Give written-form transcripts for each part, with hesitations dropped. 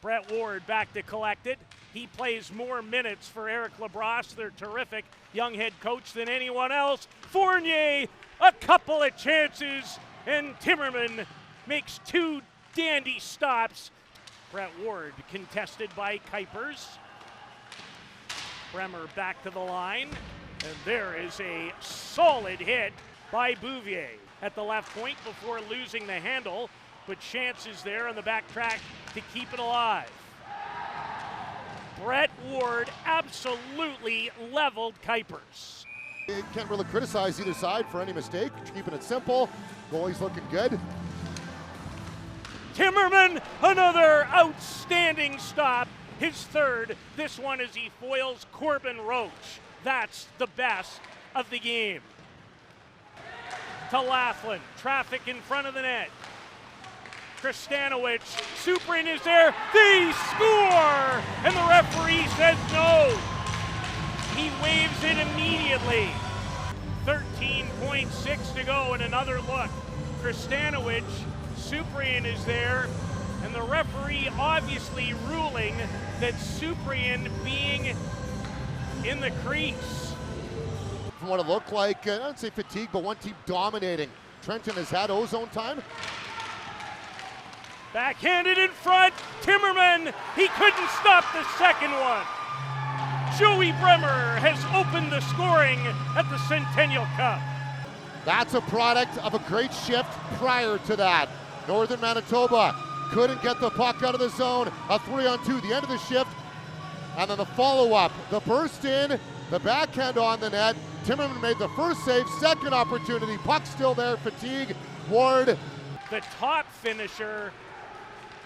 Brett Ward back to collect it. He plays more minutes for Eric Labrosse, their terrific young head coach, than anyone else. Fournier, a couple of chances, and Timmerman makes two dandy stops. Brett Ward contested by Kuipers. Bremer back to the line, and there is a solid hit by Bouvier at the left point before losing the handle, but chances there on the back track to keep it alive. Brett Ward absolutely leveled Kuipers. You can't really criticize either side for any mistake, keeping it simple. Goalie's looking good. Timmerman, another outstanding stop, his third. This one as he foils Corbin Roach. That's the best of the game. To Laughlin, traffic in front of the net. Kristanowicz, Suprin is there, they score! And the referee says no. He waves it immediately. 13.6 to go and another look. Kristanowicz, Suprin is there, and the referee obviously ruling that Suprin being in the crease. From what it looked like, I don't say fatigue, but one team dominating. Trenton has had ozone time. Backhanded in front, Timmerman, he couldn't stop the second one. Joey Bremer has opened the scoring at the Centennial Cup. That's a product of a great shift prior to that. Northern Manitoba couldn't get the puck out of the zone. A 3-on-2, the end of the shift. And then the follow-up, the burst in, the backhand on the net. Timmerman made the first save, second opportunity, puck still there, fatigue, Ward. The top finisher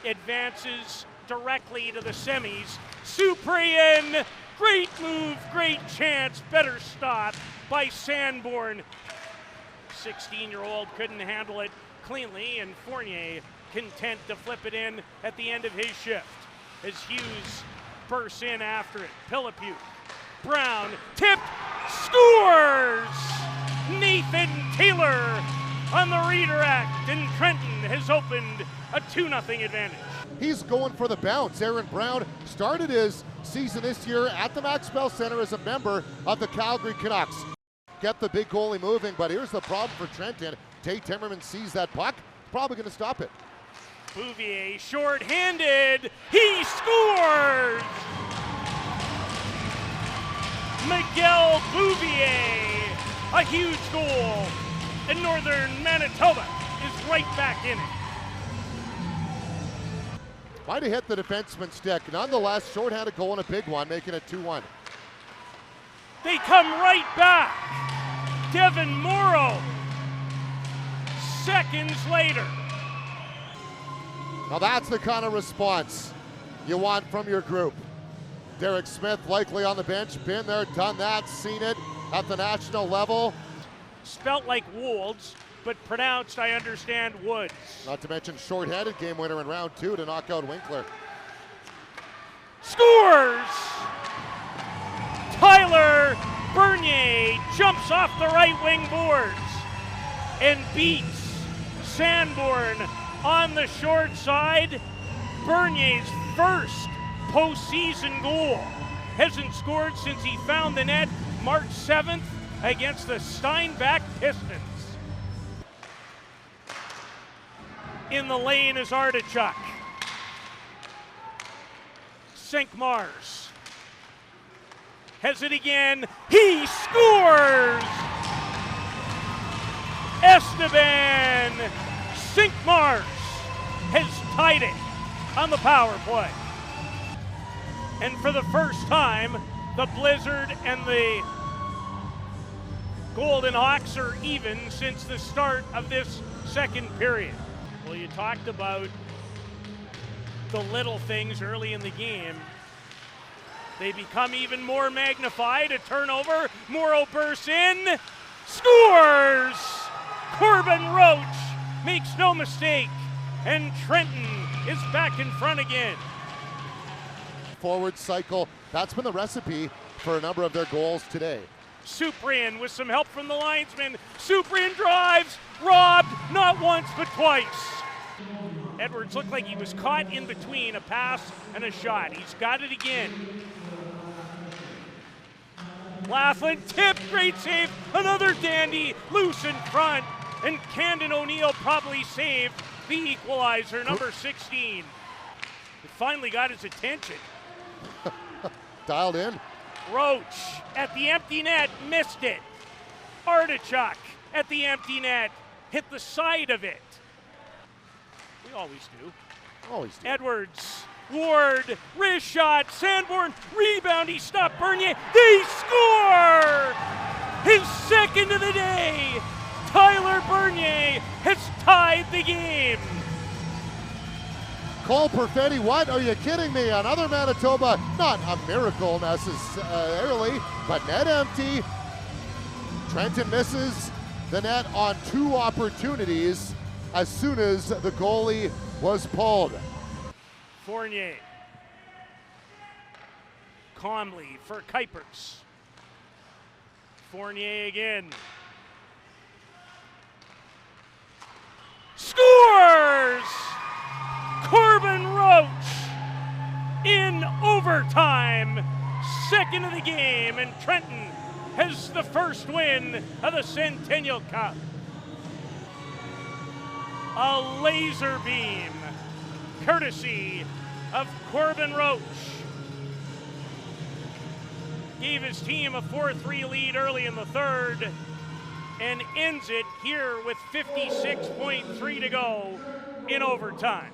advances directly to the semis. Suprin, great move, great chance, better stop by Sanborn. 16-year-old couldn't handle it cleanly, and Fournier content to flip it in at the end of his shift as Hughes bursts in after it. Pilipute, Brown, tipped, scores! Nathan Taylor on the redirect, and Trenton has opened a 2-0 advantage. He's going for the bounce. Aaron Brown started his season this year at the Max Bell Center as a member of the Calgary Canucks. Get the big goalie moving, but here's the problem for Trenton. Tate Timmerman sees that puck, probably going to stop it. Bouvier short-handed, he scores! Miguel Bouvier, a huge goal, and Northern Manitoba is right back in it. Might have hit the defenseman's stick. Nonetheless, short-handed goal and a big one, making it 2-1. They come right back. Devin Morrow, seconds later. Now that's the kind of response you want from your group. Derek Smith likely on the bench, been there, done that, seen it at the national level. Spelt like Wolds, but pronounced, I understand, Woods. Not to mention short-handed game winner in round 2 to knock out Winkler. Scores! Tyler Bernier jumps off the right wing boards and beats Sanborn on the short side. Bernier's first postseason goal. Hasn't scored since he found the net March 7th against the Steinbach Pistons. In the lane is Artichuk. Cinq-Mars has it again. He scores! Esteban Cinq-Mars has tied it on the power play. And for the first time, the Blizzard and the Golden Hawks are even since the start of this second period. Well, you talked about the little things early in the game. They become even more magnified. A turnover, Morrow bursts in, scores! Corbin Roach makes no mistake, and Trenton is back in front again. Forward cycle, that's been the recipe for a number of their goals today. Suprin with some help from the linesman. Suprin drives, robbed, not once but twice. Edwards looked like he was caught in between a pass and a shot. He's got it again. Laughlin tip, great save, another dandy, loose in front, and Camden O'Neill probably saved the equalizer, number 16. It finally got his attention. Dialed in. Roach at the empty net, missed it. Artichuk at the empty net, hit the side of it. We always do. Always do. Edwards, Ward, wrist shot, Sanborn, rebound, he stopped Bernier, they score! His second of the day! Tyler Bernier has tied the game. Cole Perfetti, what? Are you kidding me? Another Manitoba, not a miracle necessarily, but net empty. Trenton misses the net on 2 opportunities as soon as the goalie was pulled. Fournier. Comley for Kuipers. Fournier again. Scores! Corbin Roach in overtime. Second of the game, and Trenton has the first win of the Centennial Cup. A laser beam, courtesy of Corbin Roach. Gave his team a 4-3 lead early in the third and ends it here with 56.3 to go in overtime.